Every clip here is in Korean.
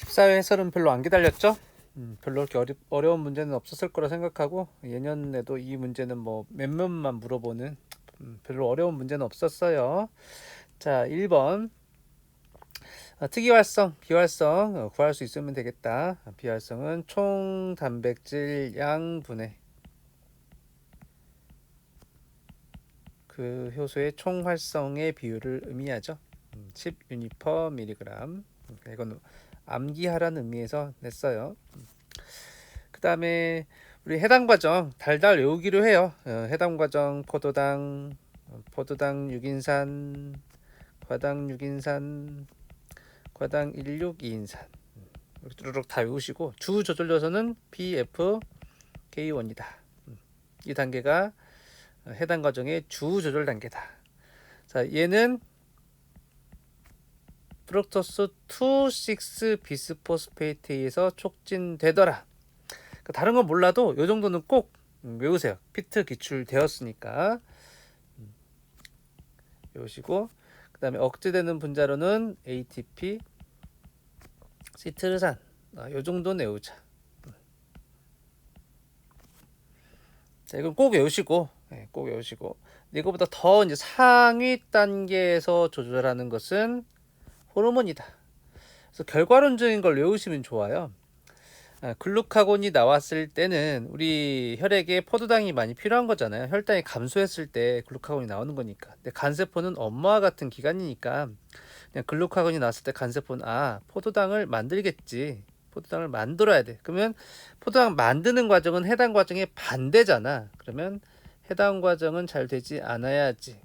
14회 해설은 별로 안 기다렸죠? 별로 그렇게 어려운 문제는 없었을 거라 생각하고 예년에도 이 문제는 뭐 몇몇만 물어보는 별로 어려운 문제는 없었어요. 자, 1번 특이활성, 비활성 구할 수 있으면 되겠다. 비활성은 총 단백질 양분의 그 효소의 총 활성의 비율을 의미하죠. 10 유닛 퍼 밀리그램. 이건 암기하라는 의미에서 냈어요. 그 다음에 우리 해당 과정 달달 외우기로 해요. 해당 과정 포도당 6인산, 과당 6인산, 과당 16, 2인산 이렇게 뚜루룩 다 외우시고 주 조절요소는 PFK1이다. 이 단계가 해당 과정의 주 조절 단계다. 자, 얘는 프럭토스 2,6 비스포스페이트에서 촉진되더라. 다른 건 몰라도 이 정도는 꼭 외우세요. 피트 기출되었으니까 외우시고, 그 다음에 억제되는 분자로는 ATP, 시트르산, 이 정도는 외우자. 자, 이건 꼭 외우시고, 꼭 외우시고. 이거보다 더 이제 상위 단계에서 조절하는 것은 호르몬이다. 그래서 결과론적인 걸 외우시면 좋아요. 글루카곤이 나왔을 때는 우리 혈액에 포도당이 많이 필요한 거잖아요. 혈당이 감소했을 때 글루카곤이 나오는 거니까. 근데 간세포는 엄마와 같은 기관이니까 그냥 글루카곤이 나왔을 때 간세포는 포도당을 만들겠지. 포도당을 만들어야 돼. 그러면 포도당 만드는 과정은 해당 과정의 반대잖아. 그러면 해당 과정은 잘 되지 않아야지.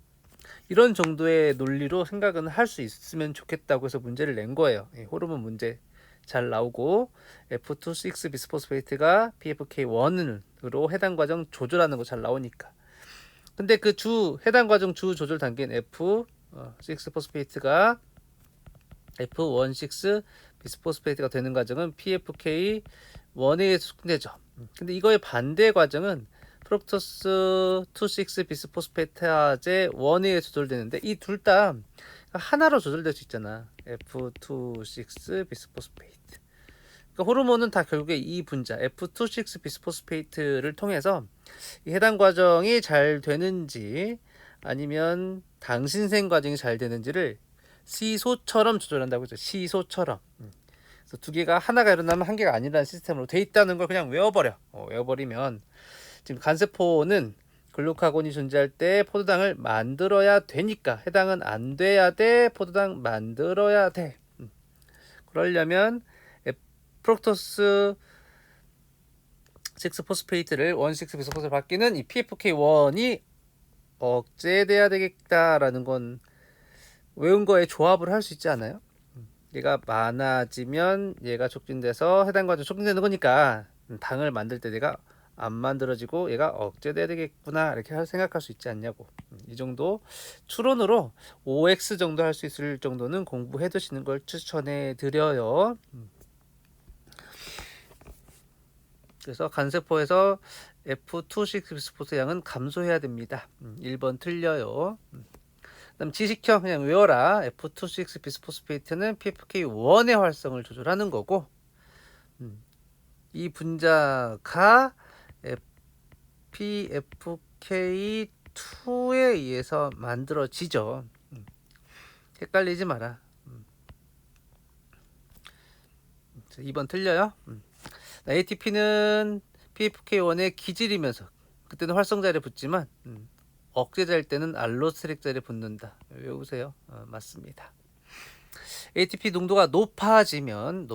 이런 정도의 논리로 생각은 할 수 있으면 좋겠다고 해서 문제를 낸 거예요. 호르몬 문제 잘 나오고 F2,6 비스포스페이트가 PFK1으로 해당 과정 조절하는 거 잘 나오니까. 근데 그 해당 과정 주 조절 단계인 F6 포스페이트가 F16 비스포스페이트가 되는 과정은 PFK1에 의해서 촉진되죠. 근데 이거의 반대 과정은 프록토스 2,6 비스포스페타제 1에 조절되는데 이 둘 다 하나로 조절될 수 있잖아. F2,6 비스포스페이트. 그러니까 호르몬은 다 결국에 이 분자 F2,6 비스포스페이트를 통해서 이 해당 과정이 잘 되는지 아니면 당신생 과정이 잘 되는지를 시소처럼 조절한다고 했죠. 시소처럼. 그래서 두 개가 하나가 일어나면 한 개가 아니라는 시스템으로 돼 있다는 걸 그냥 외워버려. 외워버리면 지금 간세포는 글루카곤이 존재할 때 포도당을 만들어야 되니까 해당은 안 돼야 돼. 포도당 만들어야 돼. 그러려면 프록토스 6 포스페이트를 16 비스포스로 바뀌는 이 PFK1이 억제돼야 되겠다라는 건 외운 거에 조합을 할 수 있지 않아요? 얘가 많아지면 얘가 촉진돼서 해당 과정 촉진되는 거니까 당을 만들 때 내가 안 만들어지고 얘가 억제돼야 되겠구나 이렇게 생각할 수 있지 않냐고. 이 정도 추론으로 OX 정도 할 수 있을 정도는 공부해 두시는 걸 추천해 드려요. 그래서 간세포에서 F2,6 비스포스 양은 감소해야 됩니다. 1번 틀려요. 그다음 지식형 그냥 외워라. F2,6 비스포스페이트는 PFK1의 활성을 조절하는 거고 이 분자가 PFK2에 의해서 만들어지죠. 헷갈리지 마라. 2번 틀려요. ATP는 PFK1의 기질이면서 그때는 활성 자리에 붙지만 억제될 때는 알로스테릭 자리에 붙는다. 외우세요. 맞습니다. ATP 농도가 높아지면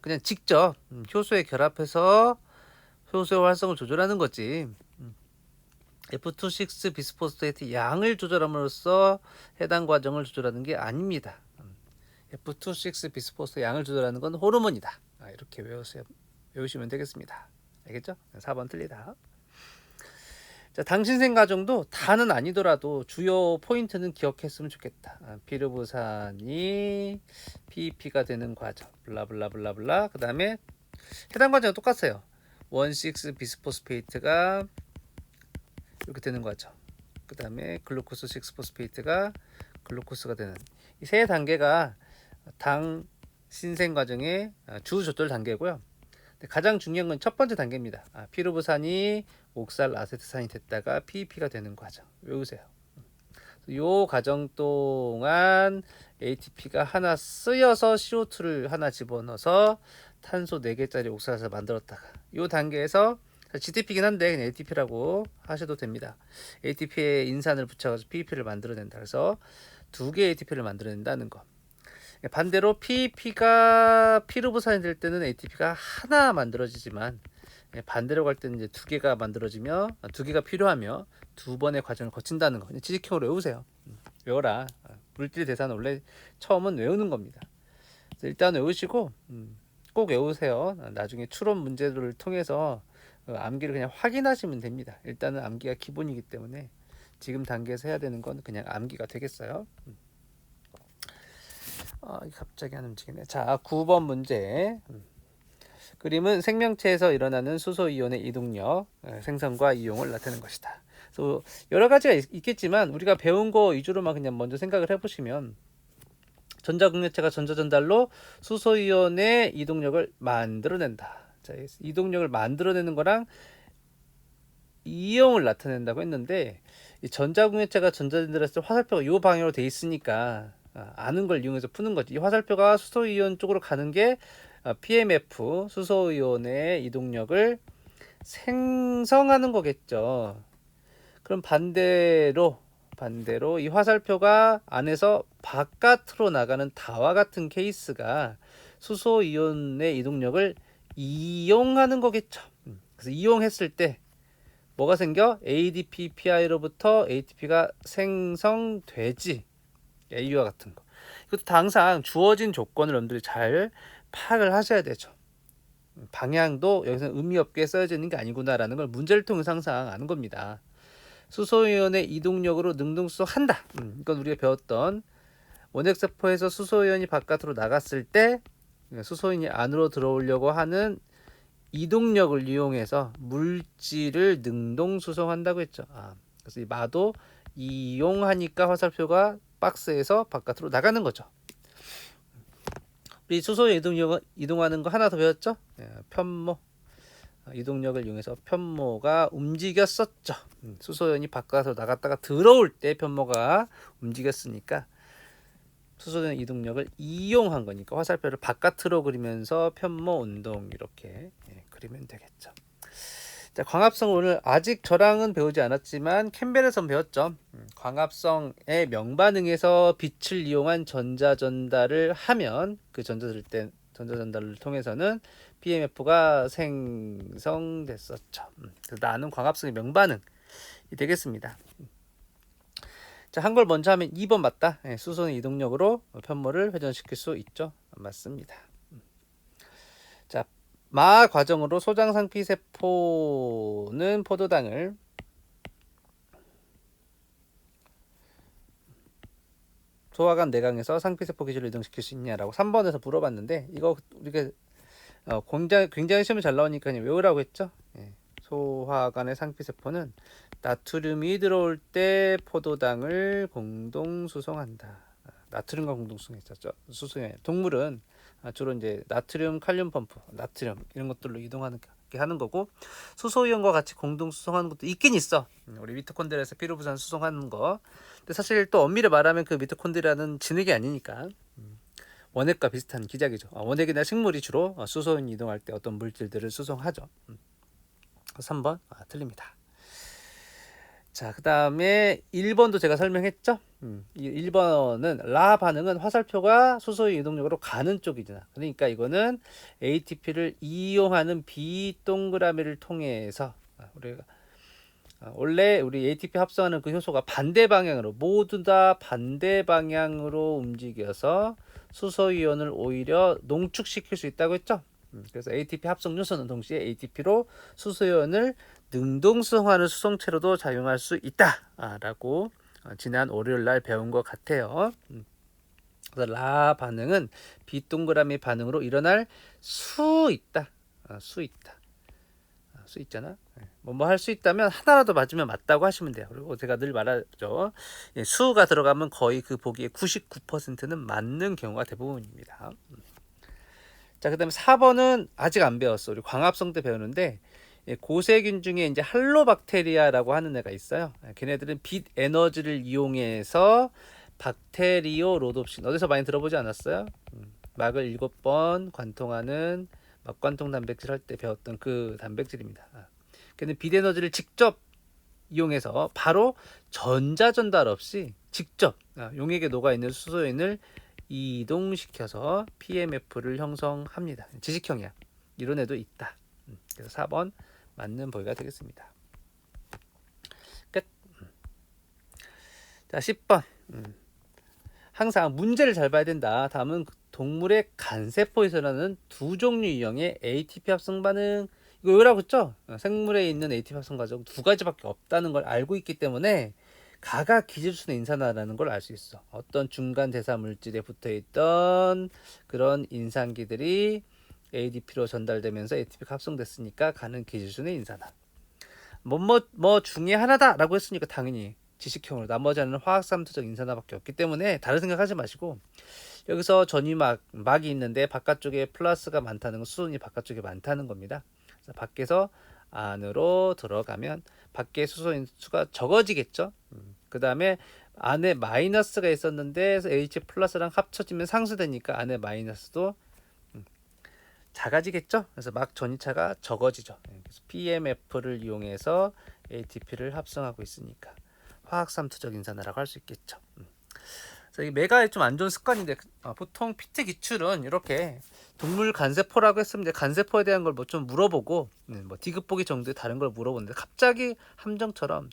그냥 직접 효소에 결합해서 효소의 활성을 조절하는 거지. F2,6 비스포스페이트 양을 조절함으로써 해당 과정을 조절하는 게 아닙니다. F2,6 비스포스페이트 양을 조절하는 건 호르몬이다. 이렇게 외우시면 되겠습니다. 알겠죠? 4번 틀리다. 자, 당신생 과정도 다는 아니더라도 주요 포인트는 기억했으면 좋겠다. 피르부산이 PEP가 되는 과정, 블라블라블라블라. 그 다음에 해당 과정은 똑같아요. 16 비스포스페이트가 이렇게 되는 과정. 그 다음에 글루코스 6 포스페이트가 글루코스가 되는 이 세 단계가 당 신생 과정의 주 조절 단계고요. 가장 중요한 건 첫 번째 단계입니다. 피루부산이 옥살 아세트산이 됐다가 PEP가 되는 과정. 외우세요. 이 과정 동안 ATP가 하나 쓰여서 CO2를 하나 집어넣어서 탄소 4개짜리 옥살을 만들었다가 이 단계에서 GTP긴 한데 그냥 ATP라고 하셔도 됩니다. ATP에 인산을 붙여서 PEP를 만들어낸다. 그래서 2개의 ATP를 만들어낸다는 거. 반대로 PEP가 피루부산이 될 때는 ATP가 하나 만들어지지만 반대로 갈 때는 이제 2개가 만들어지며 2개가 필요하며 2번의 과정을 거친다는 거. 지식형으로 외우세요. 외워라. 물질 대사는 원래 처음은 외우는 겁니다. 일단 외우시고 꼭 외우세요. 나중에 추론 문제들을 통해서 암기를 그냥 확인하시면 됩니다. 일단은 암기가 기본이기 때문에 지금 단계에서 해야 되는 건 그냥 암기가 되겠어요. 갑자기 안 움직이네. 자, 9번 문제. 그림은 생명체에서 일어나는 수소이온의 이동력, 생성과 이용을 나타내는 것이다. 그래서 여러 가지가 있겠지만 우리가 배운 거 위주로만 그냥 먼저 생각을 해보시면 전자극력체가 전자전달로 수소이온의 이동력을 만들어낸다. 자, 이동력을 만들어내는 거랑 이용을 나타낸다고 했는데 이 전자극력체가 전자전달했을 때 화살표가 이 방향으로 돼 있으니까 아는 걸 이용해서 푸는 거지. 이 화살표가 수소이온 쪽으로 가는 게 PMF 수소이온의 이동력을 생성하는 거겠죠. 그럼 반대로 이 화살표가 안에서 바깥으로 나가는 다와 같은 케이스가 수소이온의 이동력을 이용하는 거겠죠. 그래서 이용했을 때 뭐가 생겨? ADP, PI로부터 ATP가 생성되지. A와 같은 거. 이것도 항상 주어진 조건을 여러분들이 잘 파악을 하셔야 되죠. 방향도 여기서 의미 없게 써져 있는 게 아니구나라는 걸 문제를 통해서 항상 아는 겁니다. 수소이온의 이동력으로 능동수송한다. 이건 우리가 배웠던 원핵세포에서 수소이온이 바깥으로 나갔을 때 수소이온이 안으로 들어오려고 하는 이동력을 이용해서 물질을 능동수송한다고 했죠. 그래서 이 마도 이용하니까 화살표가 박스에서 바깥으로 나가는 거죠. 우리 수소의 이동하는 거 하나 더 배웠죠? 편모. 이동력을 이용해서 편모가 움직였었죠. 수소연이 바깥으로 나갔다가 들어올 때 편모가 움직였으니까 수소연 이동력을 이용한 거니까 화살표를 바깥으로 그리면서 편모 운동 이렇게 그리면 되겠죠. 자, 광합성 오늘 아직 저랑은 배우지 않았지만 캠벨에서 배웠죠. 광합성의 명반응에서 빛을 이용한 전자전달을 하면 그 전자전달을 통해서는 PMF가 생성됐었죠. 그래서 나는 광합성의 명반응이 되겠습니다. 자, 한 걸 먼저 하면 2번 맞다. 수소의 이동력으로 편모를 회전시킬 수 있죠. 맞습니다. 자, 마 과정으로 소장상피세포는 포도당을 소화관 내강에서 상피세포 기질을 이동시킬 수 있냐라고 3번에서 물어봤는데 이거 우리가 굉장히 시험이 잘 나오니까 그냥 외우라고 했죠. 소화관의 상피세포는 나트륨이 들어올 때 포도당을 공동 수송한다. 나트륨과 공동 수송했었죠. 수송해. 동물은 주로 이제 나트륨, 칼륨 펌프, 나트륨 이런 것들로 이동하는 게 하는 거고 수소이온과 같이 공동 수송하는 것도 있긴 있어. 우리 미토콘드리아에서 피루부산 수송하는 거. 근데 사실 또 엄밀히 말하면 그 미토콘드리아는 진흙이 아니니까 원액과 비슷한 기작이죠. 원액이나 식물이 주로 수소이온이 이동할 때 어떤 물질들을 수송하죠. 3번 틀립니다. 자, 그 다음에 1번도 제가 설명했죠. 1번은 라 반응은 화살표가 수소의 이동력으로 가는 쪽이잖아. 그러니까 이거는 ATP를 이용하는 비동그라미를 통해서 우리가 원래 우리 ATP 합성하는 그 효소가 반대 방향으로 모두 다 반대 방향으로 움직여서 수소이온을 오히려 농축시킬 수 있다고 했죠. 그래서 ATP 합성 요소는 동시에 ATP로 수소이온을 능동수송하는 수송체로도 작용할 수 있다라고 지난 월요일날 배운 것 같아요. 그래서 라 반응은 빗동그라미 반응으로 일어날 수 있다. 수 있잖아. 뭐 할 수 있다면 하나라도 맞으면 맞다고 하시면 돼요. 그리고 제가 늘 말하죠. 수가 들어가면 거의 그 보기에 99%는 맞는 경우가 대부분입니다. 자, 그다음에 4번은 아직 안 배웠어. 우리 광합성 때 배우는데 고세균 중에 이제 할로박테리아라고 하는 애가 있어요. 걔네들은 빛 에너지를 이용해서 박테리오 로놉신 어디서 많이 들어보지 않았어요? 막을 7번 관통하는 막관통 단백질 할 때 배웠던 그 단백질입니다. 걔는 빛 에너지를 직접 이용해서 바로 전자 전달 없이 직접 용액에 녹아 있는 수소연을 이동시켜서 PMF를 형성합니다. 지식형이야. 이런 애도 있다. 그래서 4번 맞는 보기가 되겠습니다. 끝. 자, 10번. 항상 문제를 잘 봐야 된다. 다음은 동물의 간세포에서 일어나는 두 종류 유형의 ATP 합성 반응. 이거 왜라고 했죠? 생물에 있는 ATP 합성 과정 두 가지밖에 없다는 걸 알고 있기 때문에 가가 기질순의 인산화라는 걸 알 수 있어. 어떤 중간 대사 물질에 붙어 있던 그런 인산기들이 ADP로 전달되면서 ATP가 합성됐으니까 가는 기질순의 인산화. 뭐 중에 하나다라고 했으니까 당연히 지식형으로 나머지는 화학삼투적 인산화밖에 없기 때문에 다른 생각하지 마시고 여기서 전위막이 있는데 바깥쪽에 플러스가 많다는 건 수소연이 바깥쪽에 많다는 겁니다. 그래서 밖에서 안으로 들어가면 밖에 수소연 수가 적어지겠죠. 그 다음에 안에 마이너스가 있었는데 H 플러스랑 합쳐지면 상수되니까 안에 마이너스도 작아지겠죠. 그래서 막 전이차가 적어지죠. 그래서 PMF를 이용해서 ATP를 합성하고 있으니까 화학삼투적 인산화라고 할 수 있겠죠. 그래서 이 메가의 좀 안 좋은 습관인데 보통 피트 기출은 이렇게 동물 간세포라고 했으면 간세포에 대한 걸 뭐 좀 물어보고 뭐 디귿보기 정도의 다른 걸 물어보는데 갑자기 함정처럼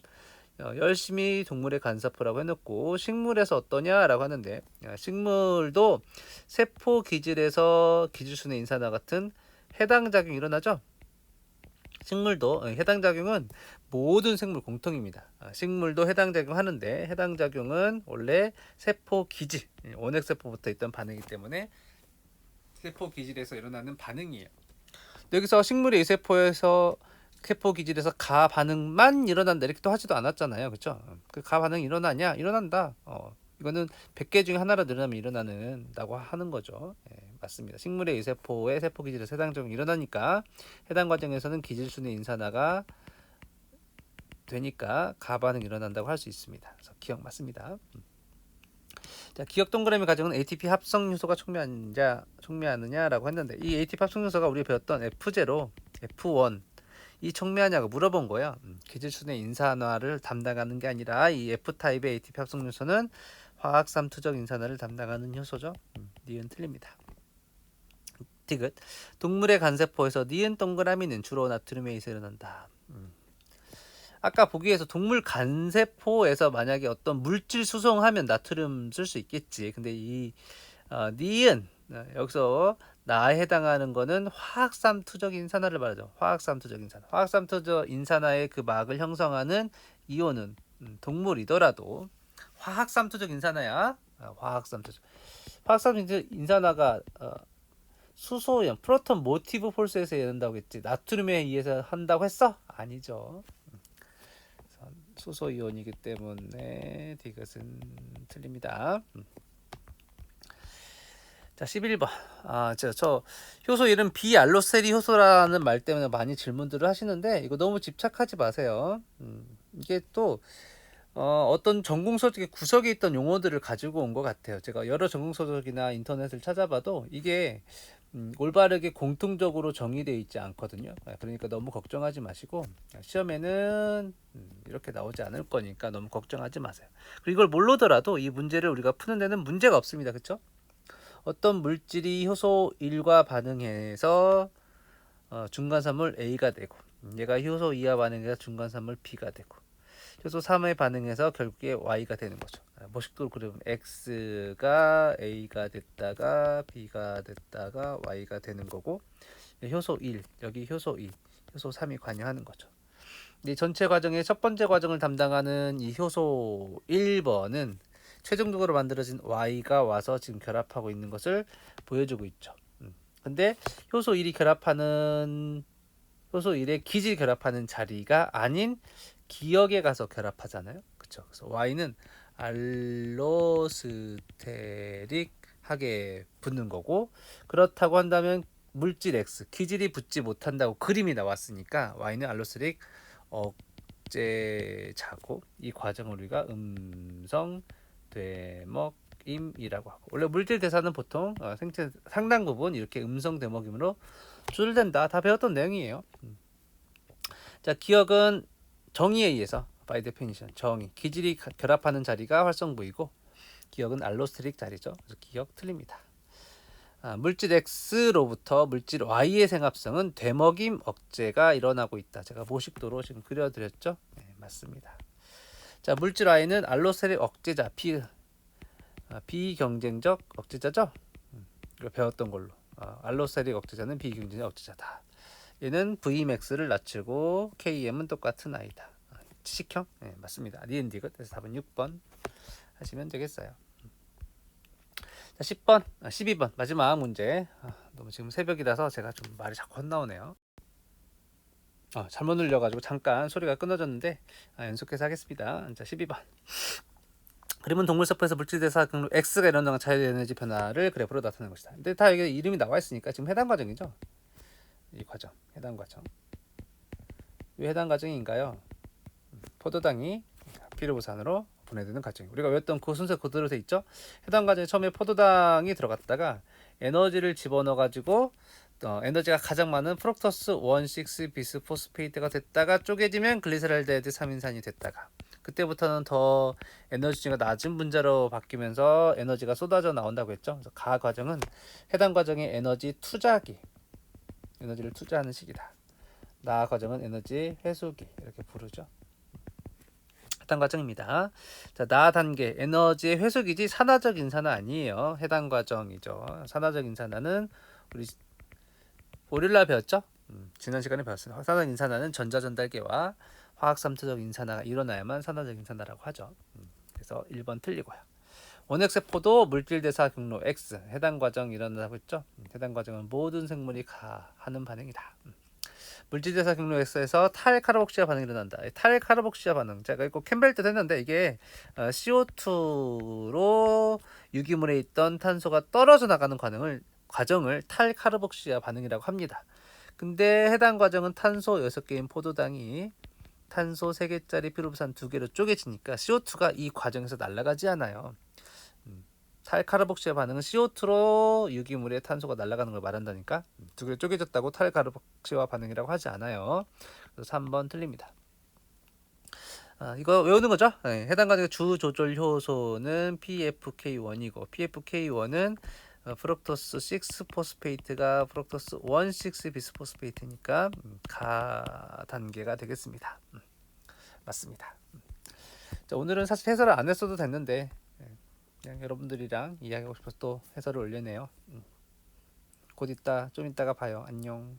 열심히 동물의 간세포라고 해놓고 식물에서 어떠냐라고 하는데 식물도 세포 기질에서 기질순의 인산화 같은 해당 작용이 일어나죠. 식물도 해당 작용은 모든 생물 공통입니다. 식물도 해당 작용하는데 해당 작용은 원래 세포 기질, 원핵세포부터 있던 반응이기 때문에 세포 기질에서 일어나는 반응이에요. 여기서 식물의 세포에서 세포 기질에서 가 반응만 일어난다 이렇게 또 하지도 않았잖아요. 그렇죠? 그 가 반응 일어나냐? 일어난다. 이거는 100개 중에 하나라도 일어나면 일어나는다고 하는 거죠. 맞습니다. 식물의 세포의 세포 기질에서 해당 작용이 일어나니까 해당 과정에서는 기질순의 인산화가 되니까 가 반응 일어난다고 할 수 있습니다. 그래서 기억 맞습니다. 자, 기억 동그라미 가정은 ATP 합성 요소가 촉매하느냐라고 했는데 이 ATP 합성 요소가 우리가 배웠던 F0, F1 이 촉매하냐고 물어본 거예요. 기질순의 인산화를 담당하는 게 아니라 이 F타입의 ATP 합성 요소는 화학삼투적 인산화를 담당하는 효소죠. 니은 틀립니다. 디귿. 동물의 간세포에서 니은 동그라미는 주로 나트륨에서 일어난다. 아까 보기에서 동물 간세포에서 만약에 어떤 물질 수송하면 나트륨 쓸 수 있겠지. 근데 이 니은 여기서 나에 해당하는 거는 화학삼투적 인산화를 말하죠. 화학삼투적 인산화. 화학삼투적 인산화의 그 막을 형성하는 이온은 동물이더라도 화학삼투적 인산화야. 화학삼투적 인산화가 수소연 프로톤 모티브 폴스에서 이른다고 했지. 나트륨에 의해서 한다고 했어? 아니죠. 수소 이온이기 때문에 디귿은 틀립니다. 자, 11번. 저 효소 이름 비알로세리 효소라는 말 때문에 많이 질문들을 하시는데 이거 너무 집착하지 마세요. 이게 또 어떤 전공서적의 구석에 있던 용어들을 가지고 온 것 같아요. 제가 여러 전공서적이나 인터넷을 찾아봐도 이게 올바르게 공통적으로 정의되어 있지 않거든요. 그러니까 너무 걱정하지 마시고 시험에는 이렇게 나오지 않을 거니까 너무 걱정하지 마세요. 그리고 이걸 모르더라도 이 문제를 우리가 푸는 데는 문제가 없습니다. 그렇죠? 어떤 물질이 효소 1과 반응해서 중간산물 A가 되고 얘가 효소 2와 반응해서 중간산물 B가 되고 효소 3에 반응해서 결국에 Y가 되는 거죠. 모식도로 그리면 X가 A가 됐다가 B가 됐다가 Y가 되는 거고 효소 1, 여기 효소 2, 효소 3이 관여하는 거죠. 이 전체 과정의 첫 번째 과정을 담당하는 이 효소 1번은 최종적으로 만들어진 Y가 와서 지금 결합하고 있는 것을 보여주고 있죠. 근데 효소 1이 결합하는 효소 1의 기질 결합하는 자리가 아닌 기역에 가서 결합하잖아요. 그렇죠? 그래서 Y는 알로스테릭하게 붙는 거고 그렇다고 한다면 물질 X 기질이 붙지 못한다고 그림이 나왔으니까 Y는 알로스릭 억제자고 이 과정을 우리가 음성 되먹임이라고 하고 원래 물질 대사는 보통 생체 상당 부분 이렇게 음성 되먹임으로 조절된다. 다 배웠던 내용이에요. 자, 기억은 정의에 의해서 by definition 정의 기질이 결합하는 자리가 활성부이고 기억은 알로스테릭 자리죠. 그래서 기억 틀립니다. 물질 X로부터 물질 Y의 생합성은 되먹임 억제가 일어나고 있다. 제가 모식도로 지금 그려드렸죠. 네, 맞습니다. 자, 물질 Y는 알로스테릭 억제자 비경쟁적 억제자죠. 이거 배웠던 걸로 알로스테릭 억제자는 비경쟁적 억제자다. 얘는 Vmax를 낮추고 KM은 똑같은 I다. 지식형? 네, 맞습니다. 니은디귿. 그래서 답은 6번 하시면 되겠어요. 자, 10번, 12번 마지막 문제. 너무 지금 새벽이라서 제가 좀 말이 자꾸 헛나오네요. 잘못 눌려가지고 잠깐 소리가 끊어졌는데 연속해서 하겠습니다. 자, 12번. 그림은 동물세포에서 물질대사 경로 X가 일어나는 자유 에너지 변화를 그래프로 나타내는 것이다. 근데 다 여기 이름이 나와 있으니까 지금 해당 과정이죠. 이 과정, 해당 과정. 왜 해당 과정인가요? 포도당이 피르부산으로 분해되는 과정. 우리가 외웠던 그 순서 그대로 돼 있죠. 해당 과정에 처음에 포도당이 들어갔다가 에너지를 집어넣어 가지고 에너지가 가장 많은 프럭토스 1,6 비스포스페이트가 됐다가 쪼개지면 글리세랄데히드 3인산이 됐다가 그때부터는 더 에너지가 낮은 분자로 바뀌면서 에너지가 쏟아져 나온다고 했죠. 그래서 가 과정은 해당 과정의 에너지 투자기, 에너지를 투자하는 시기다. 나 과정은 에너지 회수기 이렇게 부르죠. 해당 과정입니다. 자, 나 단계 에너지의 회수기지 산화적 인산화 아니에요. 해당 과정이죠. 산화적 인산화는 우리 오릴라 배웠죠? 지난 시간에 배웠어요. 산화적 인산화는 전자전달계와 화학삼투적 인산화가 일어나야만 산화적 인산화라고 하죠. 그래서 1번 틀리고요. 원핵세포도 물질대사 경로 X 해당 과정 일어나고 있죠. 해당 과정은 모든 생물이 하는 반응이다. 물질대사 경로 X에서 탈카르복시아 반응이 일어난다. 탈카르복시아 반응 제가 이거 캠벨 때도 했는데 이게 CO2로 유기물에 있던 탄소가 떨어져 나가는 과정을 탈카르복시아 반응이라고 합니다. 근데 해당 과정은 탄소 6개인 포도당이 탄소 3개짜리 피르부산 2개로 쪼개지니까 CO2가 이 과정에서 날아가지 않아요. 탈카르복시아 반응은 CO2로 유기물의 탄소가 날아가는 걸 말한다니까 2개로 쪼개졌다고 탈카르복시아 반응이라고 하지 않아요. 그래서 3번 틀립니다. 이거 외우는 거죠. 네, 해당 과정의 주 조절 효소는 PFK1이고 PFK1은 프럭토스 6 포스페이트가 프럭토스 1,6 비스포스페이트니까 가 단계가 되겠습니다. 맞습니다. 자, 오늘은 사실 해설을 안 했어도 됐는데 그냥 여러분들이랑 이야기하고 싶어서 또 해설을 올려내요. 좀 이따가 봐요. 안녕.